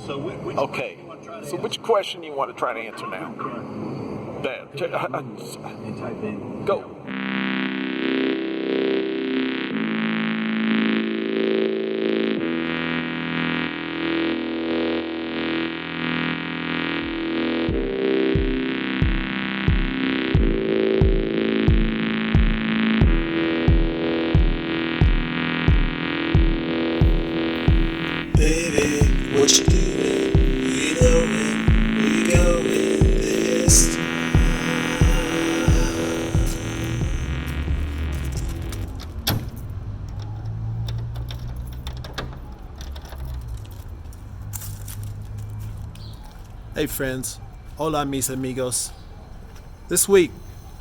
So which Okay, so which question you want to try to answer now? There. and type in Go. Baby, what you doing? We knowin' we going this time. Hey friends, hola mis amigos. This week,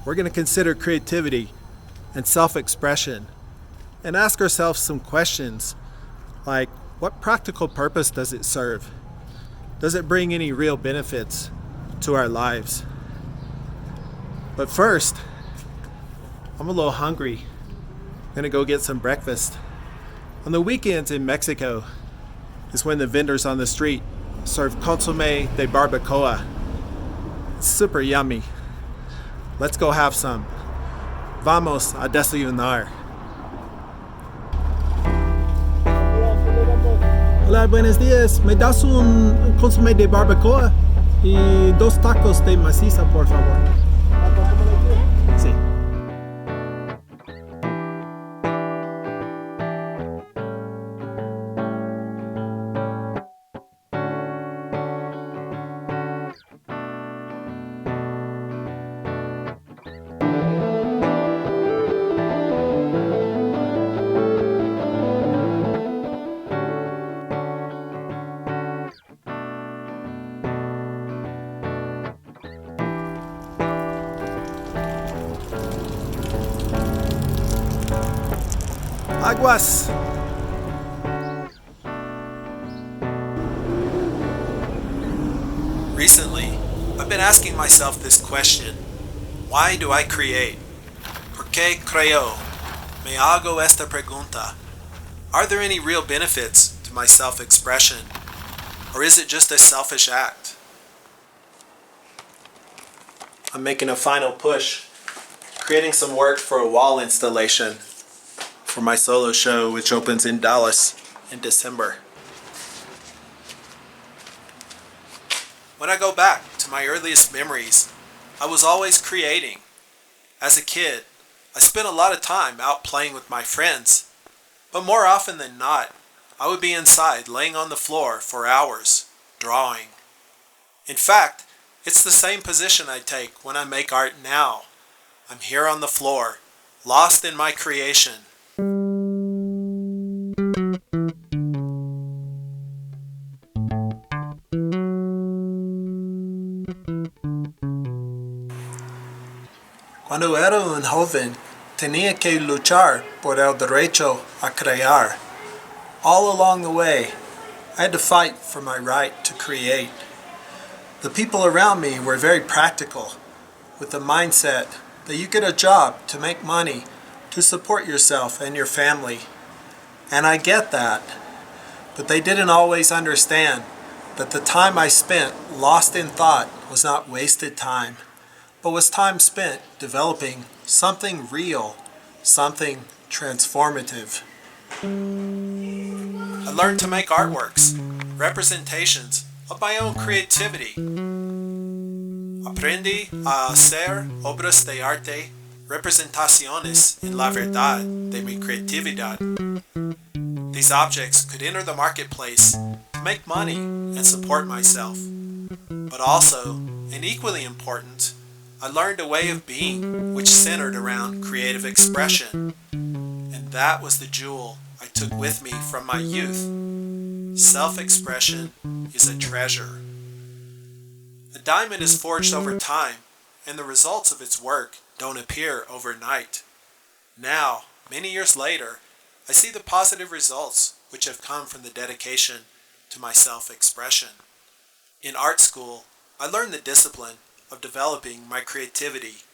we're going to consider creativity and self-expression and ask ourselves some questions like, what practical purpose does it serve? Does it bring any real benefits to our lives? But first, I'm a little hungry. I'm gonna go get some breakfast. On the weekends in Mexico is when the vendors on the street serve consomme de barbacoa. It's super yummy. Let's go have some. Vamos a desayunar. Hola, buenos días. ¿Me das un consomé de barbacoa? Y 2 tacos de maciza, por favor. Sí. Aguas. Recently, I've been asking myself this question. Why do I create? ¿Por qué creo? Me hago esta pregunta. Are there any real benefits to my self-expression? Or is it just a selfish act? I'm making a final push, creating some work for a wall installation for my solo show, which opens in Dallas in December. When I go back to my earliest memories, I was always creating. As a kid, I spent a lot of time out playing with my friends, but more often than not, I would be inside laying on the floor for hours, drawing. In fact, it's the same position I take when I make art now. I'm here on the floor, lost in my creation. Cuando era un joven, tenía que luchar por el derecho a crear. All along the way, I had to fight for my right to create. The people around me were very practical, with the mindset that you get a job to make money, to support yourself and your family. And I get that, but they didn't always understand that the time I spent lost in thought was not wasted time, but was time spent developing something real, something transformative. I learned to make artworks, representations of my own creativity. Aprendí a hacer obras de arte, representaciones en la verdad de mi creatividad. These objects could enter the marketplace to make money and support myself. But also, and equally important, I learned a way of being which centered around creative expression. And that was the jewel I took with me from my youth. Self-expression is a treasure. A diamond is forged over time, and the results of its work don't appear overnight. Now, many years later, I see the positive results which have come from the dedication to my self-expression. In art school, I learned the discipline of developing my creativity.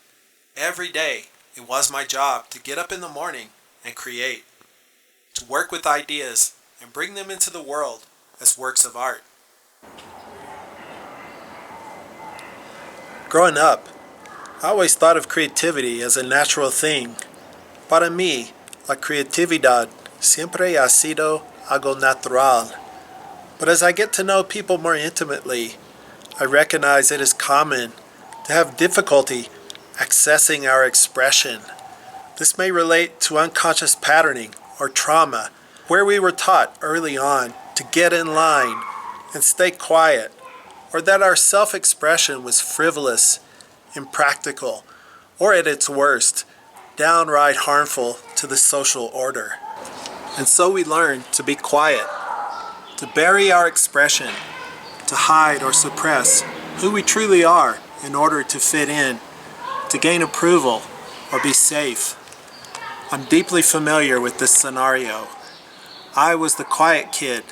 Every day, it was my job to get up in the morning and create, to work with ideas and bring them into the world as works of art. Growing up, I always thought of creativity as a natural thing. Para mí, la creatividad siempre ha sido algo natural. But as I get to know people more intimately, I recognize it is common to have difficulty accessing our expression. This may relate to unconscious patterning or trauma, where we were taught early on to get in line and stay quiet, or that our self-expression was frivolous, impractical, or at its worst, downright harmful to the social order. And so we learn to be quiet, to bury our expression, to hide or suppress who we truly are in order to fit in, to gain approval, or be safe. I'm deeply familiar with this scenario. I was the quiet kid,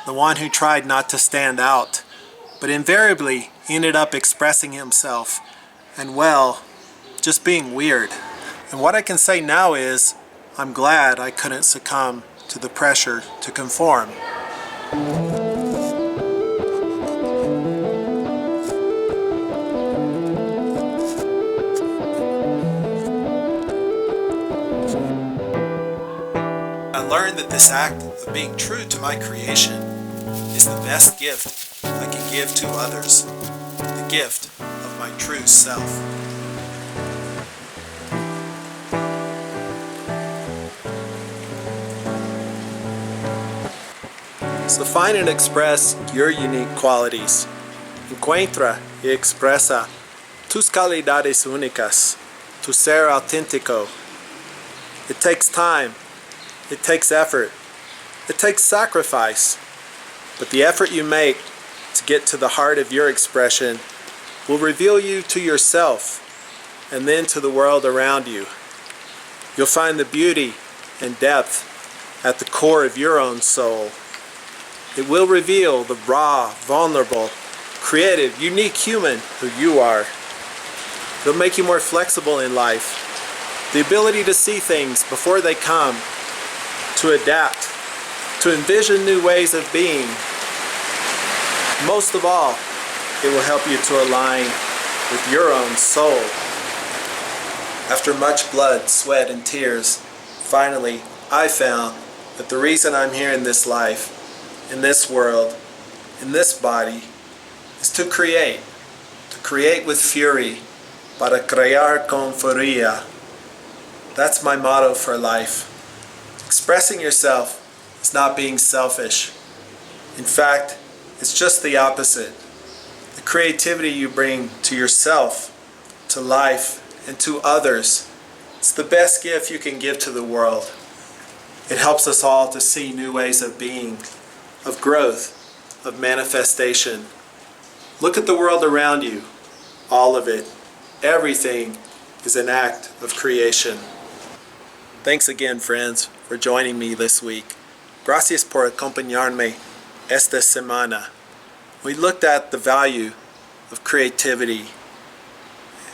the one who tried not to stand out, but invariably ended up expressing himself, and well, just being weird. And what I can say now is, I'm glad I couldn't succumb to the pressure to conform. I learned that this act of being true to my creation is the best gift I can give to others, the gift of my true self. So find and express your unique qualities. Encuentra y expresa tus calidades únicas, tu ser auténtico. It takes time, it takes effort, it takes sacrifice, but the effort you make to get to the heart of your expression will reveal you to yourself and then to the world around you. You'll find the beauty and depth at the core of your own soul. It will reveal the raw, vulnerable, creative, unique human who you are. It'll make you more flexible in life. The ability to see things before they come, to adapt, to envision new ways of being. Most of all, it will help you to align with your own soul. After much blood, sweat, and tears, finally, I found that the reason I'm here in this life, in this world, in this body, is to create with fury, para crear con furia. That's my motto for life. Expressing yourself is not being selfish. In fact, it's just the opposite. The creativity you bring to yourself, to life, and to others, it's the best gift you can give to the world. It helps us all to see new ways of being, of growth, of manifestation. Look at the world around you. All of it, everything is an act of creation. Thanks again, friends, for joining me this week. Gracias por acompañarme esta semana. We looked at the value of creativity.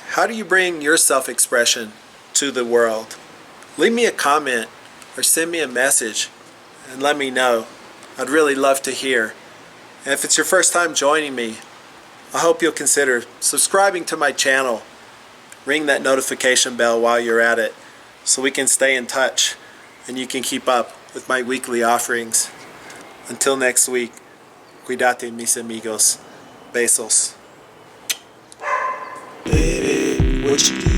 How do you bring your self-expression to the world? Leave me a comment or send me a message and let me know. I'd really love to hear. And if it's your first time joining me, I hope you'll consider subscribing to my channel. Ring that notification bell while you're at it so we can stay in touch and you can keep up with my weekly offerings. Until next week, cuídate mis amigos. Besos. Baby, what you